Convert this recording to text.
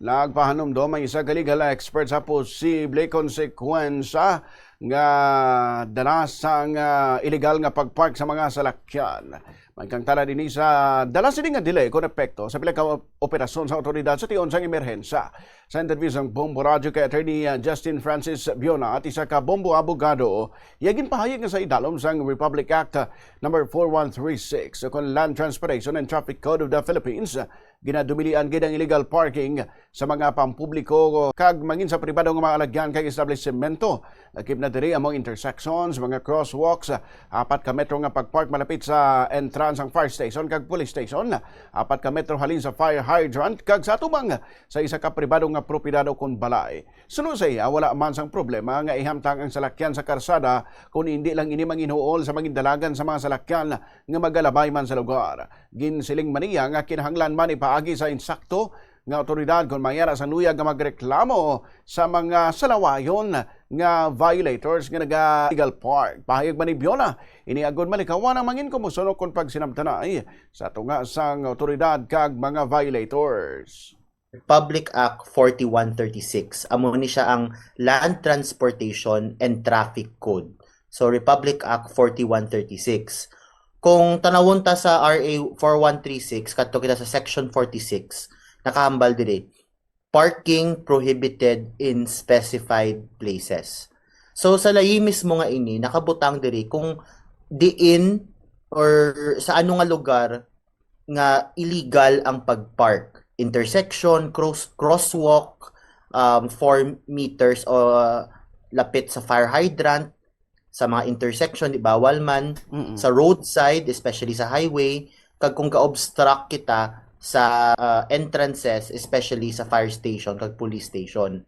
Nagpahanumdom ang isa ka legal expert sa posible konsekwensya nga danas sang illegal nga pagpark sa mga salakyan. May kang tala din sa dalas din nga delay kon epekto sa pila ka operasyon sa otoridad sa tion sang emerhensya. Sa interview sang Bombo Radio kay Attorney Justin Francis Biona at isa ka Bombo abogado, yagin pahayag nga sa idalom sang Republic Act number 4136 kon Land Transportation and Traffic Code of the Philippines, ginadumilian gid ang illegal parking sa mga pampubliko kag mangin sa pribado nga mga alagyan kag establishmento. Lakip na diri among intersections, mga crosswalks, 4 ka metro nga pagpark malapit sa entrance ang fire station kag police station, 4 ka metro halin sa fire hydrant kag sa tubang sa isa ka pribado nga propiedad o kun balay. Sunod sa iya, wala man sang problema nga ihamtang ang salakyan sa karsada kung hindi lang ini manginhuol sa magindalagan sa mga salakyan nga magalabay man sa lugar. Ginsiling maniya nga kinahanglan man ipaagi sa insakto nga otoridad kung mayara sa luyag nga magreklamo sa mga salawayon nga violators nga naga-illegal park. Pahayag man ni Biona, iniagod malikawan ang mangin kumusunod kung pagsinamtanay sa tunga sang otoridad kag mga violators. Republic Act 4136. Amo ni siya ang Land Transportation and Traffic Code. So Republic Act 4136. Kung tanawon ta sa RA 4136, kadto kita sa Section 46, nakahambal diri, parking prohibited in specified places. So sa layi mismo nga ini, nakabutang diri kung diin or sa ano nga lugar nga illegal ang pagpark. Intersection, crosswalk, 4 meters o lapit sa fire hydrant, sa mga intersection, di bawal man, sa roadside, especially sa highway, kag kung ka-obstruct kita sa entrances, especially sa fire station, kag police station.